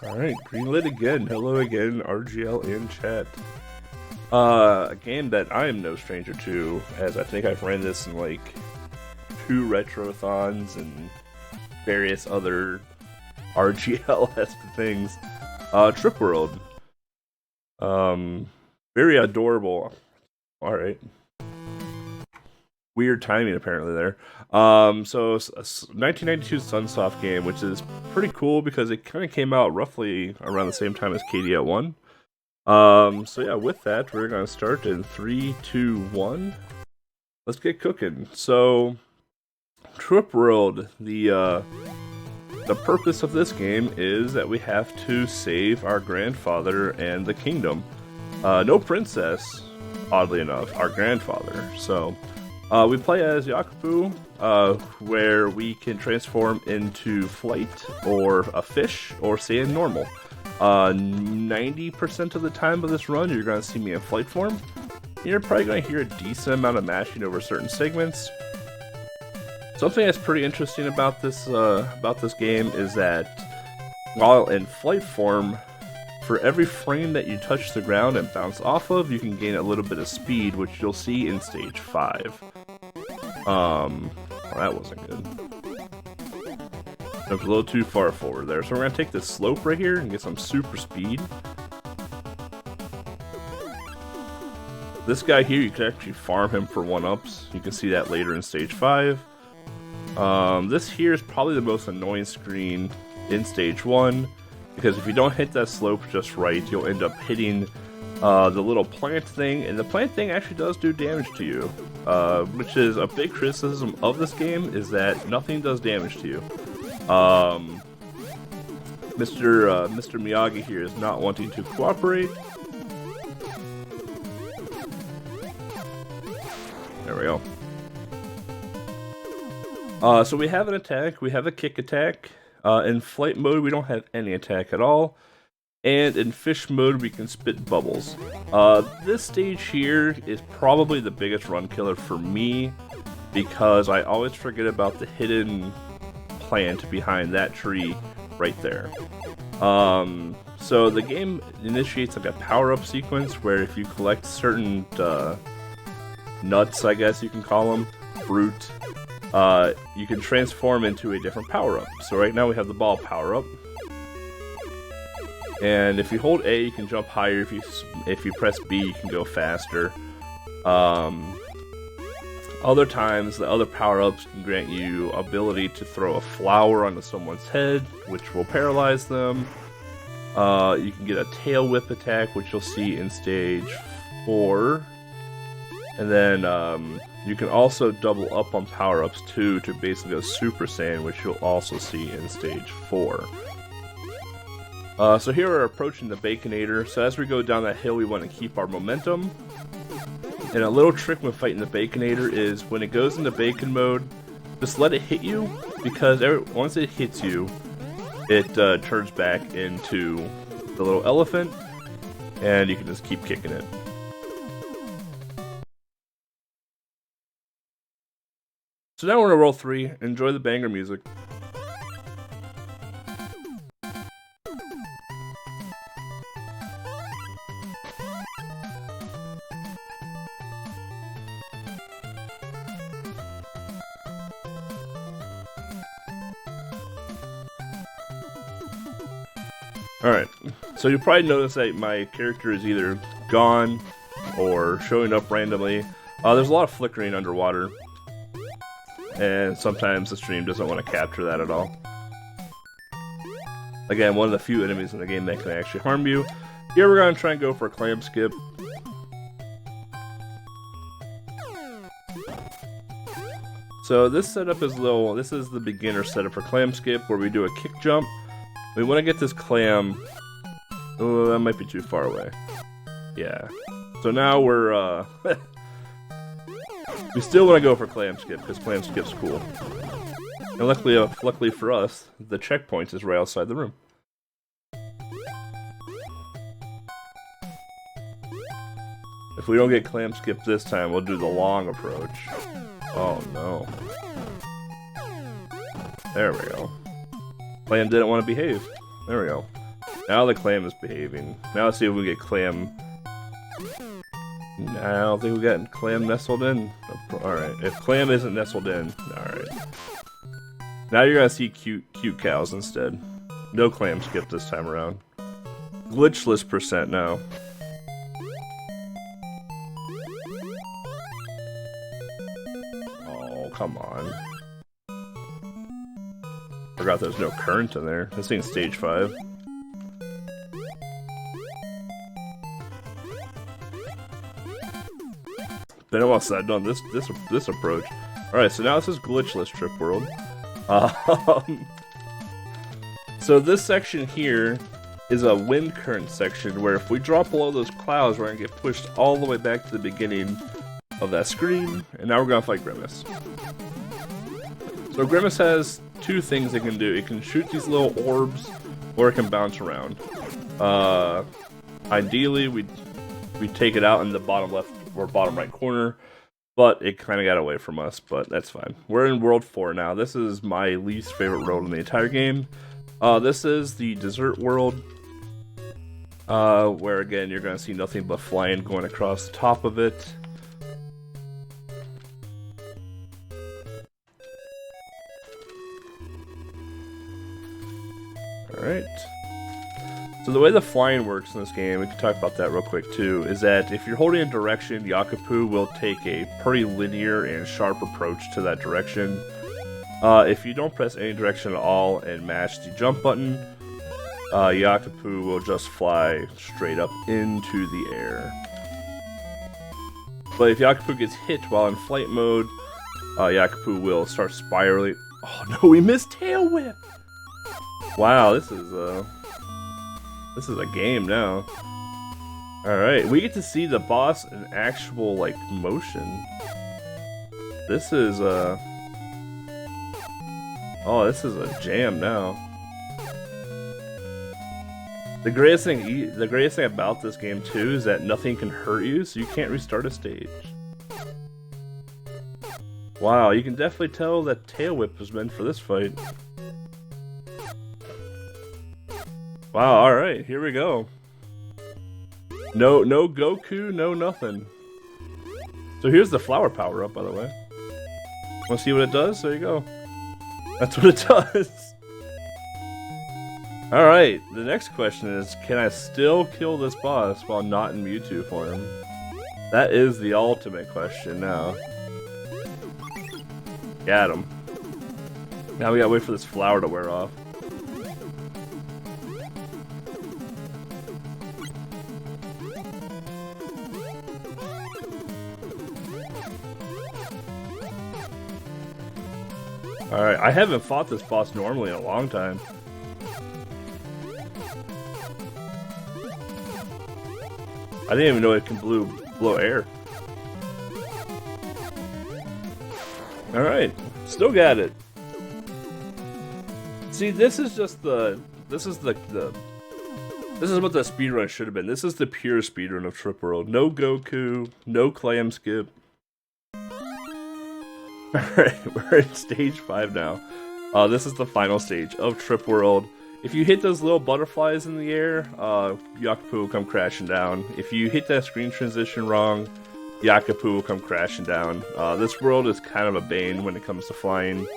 Alright, greenlit again. Hello again, RGL in chat. A game that I am no stranger to, as I think I've ran this in like 2 retrothons and various other RGL-esque things. Trip World. Very adorable. Alright. Weird timing apparently there. So it's a 1992 Sunsoft game, which is pretty cool because it kind of came out roughly around the same time as KDL 1. So yeah, with that, we're gonna start in 3, 2, 1. Let's get cooking. So, Trip World, the purpose of this game is that we have to save our grandfather and the kingdom. No princess, oddly enough, our grandfather. So, we play as Yakubu, where we can transform into flight, or a fish, or stay in normal. 90% of the time of this run, you're going to see me in flight form. You're probably going to hear a decent amount of mashing over certain segments. Something that's pretty interesting about this game is that while in flight form, for every frame that you touch the ground and bounce off of, you can gain a little bit of speed, which you'll see in stage 5. Well, that wasn't good. Jumped a little too far forward there. So we're going to take this slope right here and get some super speed. This guy here, you can actually farm him for 1-ups. You can see that later in stage 5. This here is probably the most annoying screen in stage 1. Because if you don't hit that slope just right, you'll end up hitting the little plant thing, and the plant thing actually does do damage to you. Which is a big criticism of this game, is that nothing does damage to you. Mr. Miyagi here is not wanting to cooperate. There we go. So we have an attack, we have a kick attack. In flight mode, we don't have any attack at all. And in fish mode, we can spit bubbles. This stage here is probably the biggest run killer for me, because I always forget about the hidden plant behind that tree right there. So the game initiates like a power-up sequence where if you collect certain nuts, I guess you can call them, fruit, you can transform into a different power-up. So right now we have the ball power-up. And if you hold A, you can jump higher. If you press B, you can go faster. Other times, the other power-ups can grant you ability to throw a flower onto someone's head, which will paralyze them. You can get a tail whip attack, which you'll see in stage 4. And then you can also double up on power-ups too to basically go Super Saiyan, which you'll also see in stage 4. So here we're approaching the Baconator. So as we go down that hill, we want to keep our momentum. And a little trick when fighting the Baconator is when it goes into Bacon mode, just let it hit you, because once it hits you, it turns back into the little elephant, and you can just keep kicking it. So now we're in roll 3. Enjoy the banger music. Alright, so you'll probably notice that my character is either gone or showing up randomly. There's a lot of flickering underwater, and sometimes the stream doesn't want to capture that at all. Again, one of the few enemies in the game that can actually harm you. Here we're going to try and go for a Clam Skip. So this setup is this is the beginner setup for Clam Skip, where we do a kick jump. We want to get this clam. Oh, that might be too far away. Yeah. So now we're, we still want to go for Clam Skip, because Clam Skip's cool. And luckily for us, the checkpoint is right outside the room. If we don't get Clam Skip this time, we'll do the long approach. Oh no. There we go. Clam didn't want to behave. There we go. Now the clam is behaving. Now let's see if we get clam. I don't think we got clam nestled in. Alright, if clam isn't nestled in, alright. Now you're gonna see cute cows instead. No clam skip this time around. Glitchless % now. Oh, come on. Forgot there's no current in there. This thing's stage 5. Been a while since I've done this approach. Alright, so now this is glitchless Trip World. So this section here is a wind current section where if we drop below those clouds, we're gonna get pushed all the way back to the beginning of that screen, and now we're gonna fight Grimace. So Grimace has 2 things it can do. It can shoot these little orbs, or it can bounce around. Ideally, we take it out in the bottom left or bottom right corner, but it kind of got away from us, but that's fine. We're in World 4 now. This is my least favorite world in the entire game. This is the Desert World, where again, you're going to see nothing but flying going across the top of it. Alright. So the way the flying works in this game, we can talk about that real quick too, is that if you're holding a direction, Yakupu will take a pretty linear and sharp approach to that direction. If you don't press any direction at all and mash the jump button, Yakupu will just fly straight up into the air. But if Yakupu gets hit while in flight mode, Yakupu will start spiraling. Oh no, we missed Tail Whip! Wow, this is a game now. Alright, we get to see the boss in actual, like, motion. This is, oh, this is a jam now. The greatest thing about this game, too, is that nothing can hurt you, so you can't restart a stage. Wow, you can definitely tell that Tail Whip was meant for this fight. Wow, alright, here we go. No Goku, no nothing. So here's the flower power up, by the way. Wanna see what it does? There you go. That's what it does. Alright, the next question is, can I still kill this boss while not in Mewtwo form? That is the ultimate question now. Got him. Now we gotta wait for this flower to wear off. Alright, I haven't fought this boss normally in a long time. I didn't even know it can blow air. Alright, still got it. See, this is just this is what the speedrun should have been. This is the pure speedrun of Trip World. No Goku, no Clam Skip. Alright, we're in stage 5 now. This is the final stage of Trip World. If you hit those little butterflies in the air, Yakupu will come crashing down. If you hit that screen transition wrong, Yakupu will come crashing down. This world is kind of a bane when it comes to flying.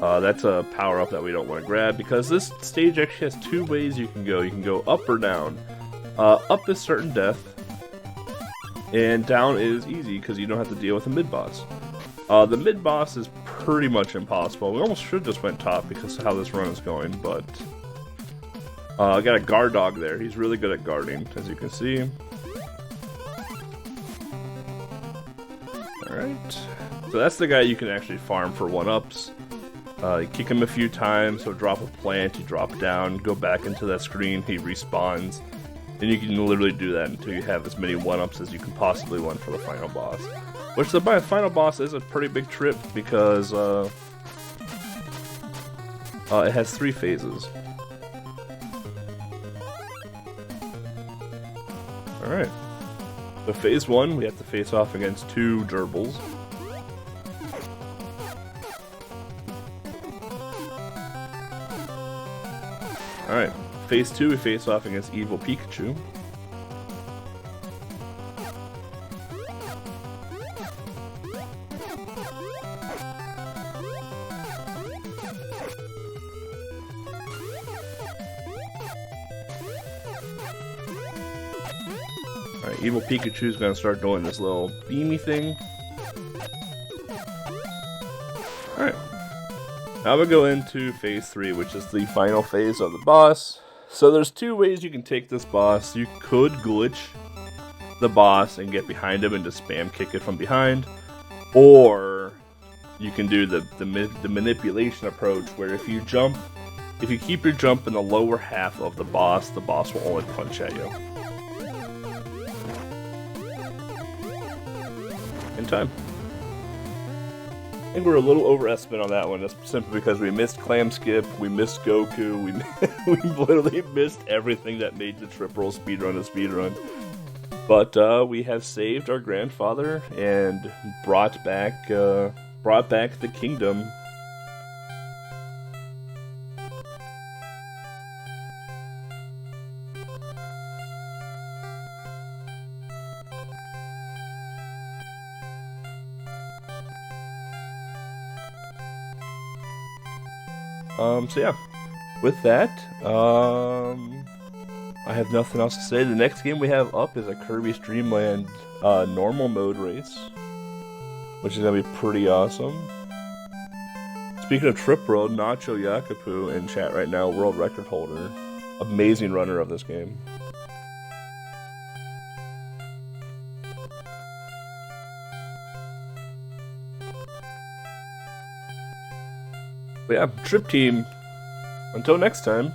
That's a power-up that we don't want to grab, because this stage actually has 2 ways you can go. You can go up or down. Up is certain death, and down is easy because you don't have to deal with a mid-boss. The mid-boss is pretty much impossible. We almost should just went top because of how this run is going, but I got a guard dog there. He's really good at guarding, as you can see. Alright. So that's the guy you can actually farm for 1-ups. You kick him a few times, he'll drop a plant, you drop down, go back into that screen, he respawns. And you can literally do that until you have as many 1-ups as you can possibly want for the final boss. Which the final boss is a pretty big trip because it has 3 phases. Alright. So phase 1, we have to face off against 2 gerbils. Alright. phase 2, we face off against Evil Pikachu. Alright, Evil Pikachu's gonna start doing this little beamy thing. Alright. Now we'll go into phase 3, which is the final phase of the boss. So there's two ways you can take this boss. You could glitch the boss and get behind him and just spam kick it from behind. Or you can do the manipulation approach, where if you keep your jump in the lower half of the boss will only punch at you. In time. I think we're a little overestimated on that one. That's simply because we missed Clam Skip, we missed Goku, we literally missed everything that made the trip roll speedrun a speedrun. But we have saved our grandfather and brought back the kingdom. So yeah, with that, I have nothing else to say. The next game we have up is a Kirby's Dream Land normal mode race, which is gonna be pretty awesome. Speaking of Trip World, Nacho Yakupu in chat right now, world record holder, amazing runner of this game. But yeah, Trip Team, until next time.